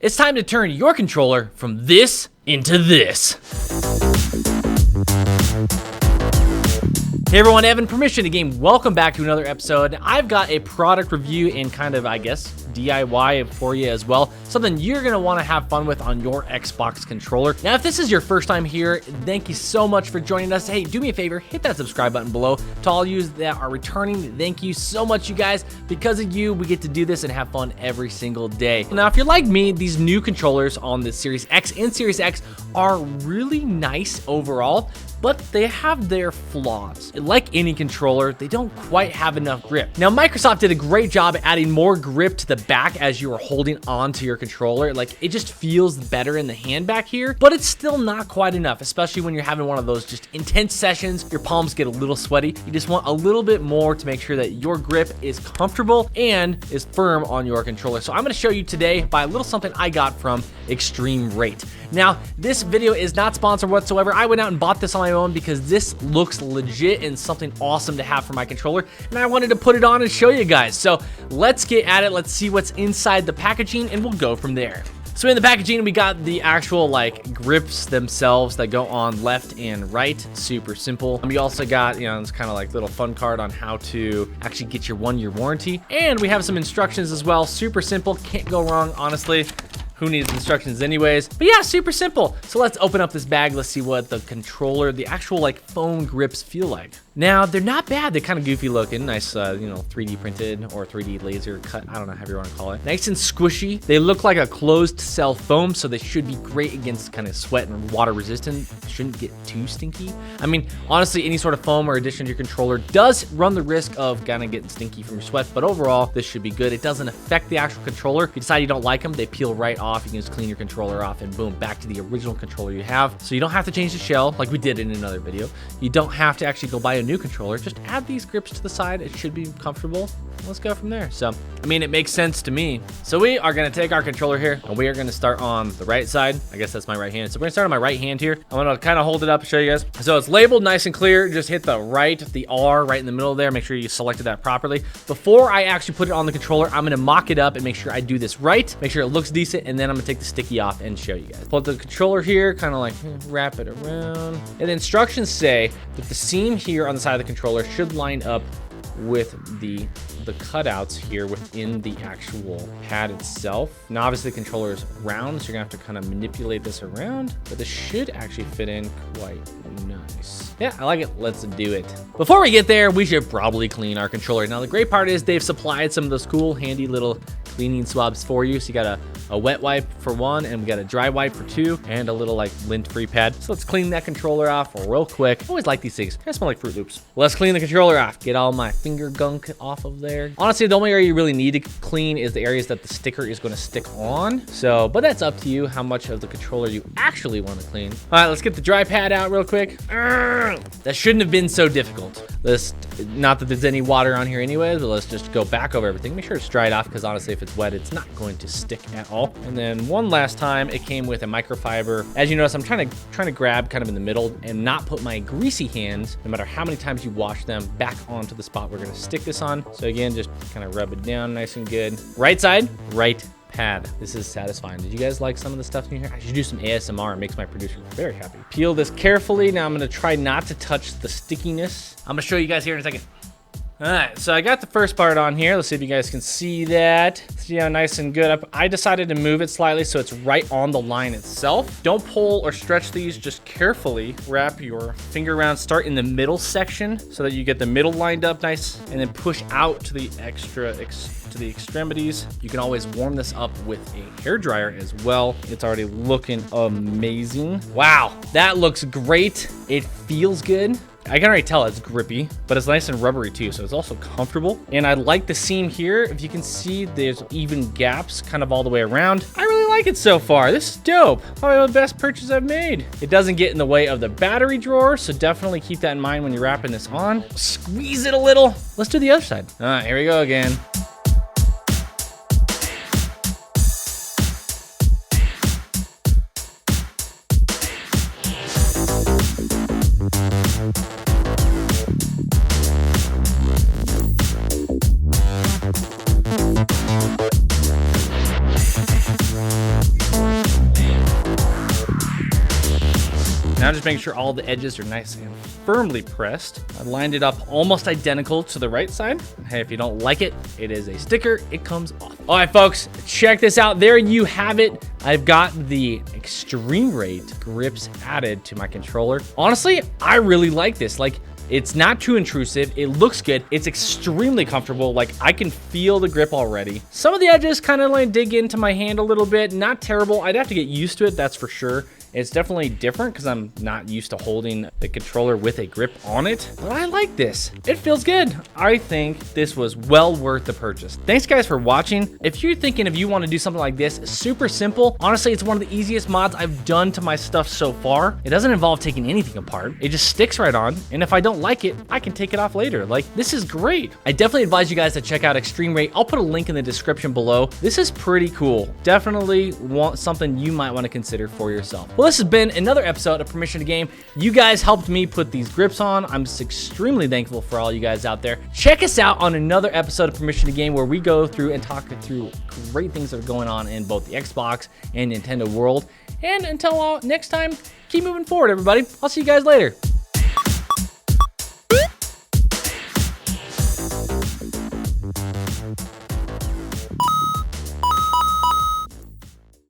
It's time to turn your controller from this into this. Hey everyone, Evan, Permission to Game. Welcome back to another episode. I've got a product review and kind of, I guess, DIY for you as well. Something you're going to want to have fun with on your Xbox controller. Now, if this is your first time here, thank you so much for joining us. Hey, do me a favor, hit that subscribe button below. To all you that are returning, thank you so much, you guys. Because of you, we get to do this and have fun every single day. Now, if you're like me, these new controllers on the Series X and Series X are really nice overall, but they have their flaws. Like any controller, they don't quite have enough grip. Now, Microsoft did a great job at adding more grip to the back as you are holding onto your controller. Like, it just feels better in the hand back here, but it's still not quite enough, especially when you're having one of those just intense sessions. Your palms get a little sweaty. You just want a little bit more to make sure that your grip is comfortable and is firm on your controller. So I'm gonna show you today by a little something I got from Extremerate. Now, this video is not sponsored whatsoever. I went out and bought this on my own because this looks legit and something awesome to have for my controller, and I wanted to put it on and show you guys. So let's get at it. Let's see what's inside the packaging and we'll go from there. So in the packaging, we got the actual like grips themselves that go on left and right. Super simple. We also got, this kind of like little fun card on how to actually get your 1-year warranty. And we have some instructions as well. Super simple, can't go wrong, honestly. Who needs instructions anyways? But yeah, super simple. So let's open up this bag. Let's see what the controller, the actual like foam grips feel like. Now, they're not bad. They're kind of goofy looking. Nice, 3D printed or 3D laser cut. I don't know how you want to call it. Nice and squishy. They look like a closed cell foam, so they should be great against kind of sweat and water resistant. Shouldn't get too stinky. I mean, honestly, any sort of foam or addition to your controller does run the risk of kind of getting stinky from your sweat, but overall, this should be good. It doesn't affect the actual controller. If you decide you don't like them, they peel right off. You can just clean your controller off and boom, back to the original controller you have. So you don't have to change the shell like we did in another video. You don't have to actually go buy a new controller. Just add these grips to the side. It should be comfortable. Let's go from there. So, I mean, it makes sense to me. So we are going to take our controller here and we are going to start on the right side. I guess that's my right hand. So we're going to start on my right hand here. I'm going to kind of hold it up and show you guys. So it's labeled nice and clear. Just hit the R right in the middle there. Make sure you selected that properly. Before I actually put it on the controller, I'm going to mock it up and make sure I do this right. Make sure it looks decent. And then I'm going to take the sticky off and show you guys. Pull the controller here, kind of like wrap it around. And the instructions say that the seam here on the side of the controller should line up with the cutouts here within the actual pad itself. Now, obviously the controller is round, so you're gonna have to kind of manipulate this around, but this should actually fit in quite nice. Yeah, I like it. Let's do it. Before we get there, we should probably clean our controller. Now, the great part is they've supplied some of those cool, handy little cleaning swabs for you. So you got a wet wipe for one, and we got a dry wipe for two, and a little like lint-free pad. So let's clean that controller off real quick. I always like these things. They smell like Fruit Loops. Let's clean the controller off. Get all my finger gunk off of there. Honestly, the only area you really need to clean is the areas that the sticker is going to stick on. So, but that's up to you how much of the controller you actually want to clean. All right, let's get the dry pad out real quick. That shouldn't have been so difficult. Not that there's any water on here anyways, but let's just go back over everything. Make sure it's dried off, because honestly, if it's wet, it's not going to stick at all. And then one last time, it came with a microfiber. As you notice, I'm trying to grab kind of in the middle and not put my greasy hands, no matter how many times you wash them, back onto the spot we're gonna stick this on. So again, just kind of rub it down nice and good. Right side, right pad. This is satisfying. Did you guys like some of the stuff in here? I should do some ASMR. It makes my producer very happy. Peel this carefully. Now I'm going to try not to touch the stickiness. I'm going to show you guys here in a second. All right, so I got the first part on here. Let's see if you guys can see that. See how nice and good. I decided to move it slightly so it's right on the line itself. Don't pull or stretch these, just carefully wrap your finger around. Start in the middle section so that you get the middle lined up nice, and then push out to the extremities. You can always warm this up with a hair dryer as well. It's already looking amazing. Wow, that looks great. It feels good. I can already tell it's grippy, but it's nice and rubbery too, so it's also comfortable. And I like the seam here. If you can see, there's even gaps kind of all the way around. I really like it so far. This is dope. Probably the best purchase I've made. It doesn't get in the way of the battery drawer, so definitely keep that in mind when you're wrapping this on. Squeeze it a little. Let's do the other side. All right, here we go again. Now just making sure all the edges are nice and firmly pressed. I lined it up almost identical to the right side. Hey, if you don't like it, it is a sticker. It comes off. All right, folks, check this out. There you have it. I've got the extremerate grips added to my controller. Honestly, I really like this. Like, it's not too intrusive. It looks good. It's extremely comfortable. Like, I can feel the grip already. Some of the edges kind of like dig into my hand a little bit. Not terrible. I'd have to get used to it, that's for sure. It's definitely different because I'm not used to holding the controller with a grip on it, but I like this. It feels good. I think this was well worth the purchase. Thanks guys for watching. If you're thinking if you want to do something like this, super simple. Honestly, it's one of the easiest mods I've done to my stuff so far. It doesn't involve taking anything apart. It just sticks right on. And if I don't like it, I can take it off later. Like, this is great. I definitely advise you guys to check out extremerate. I'll put a link in the description below. This is pretty cool. Definitely something you might want to consider for yourself. Well, this has been another episode of Permission to Game. You guys helped me put these grips on. I'm just extremely thankful for all you guys out there. Check us out on another episode of Permission to Game where we go through and talk through great things that are going on in both the Xbox and Nintendo world. And until next time, keep moving forward, everybody. I'll see you guys later.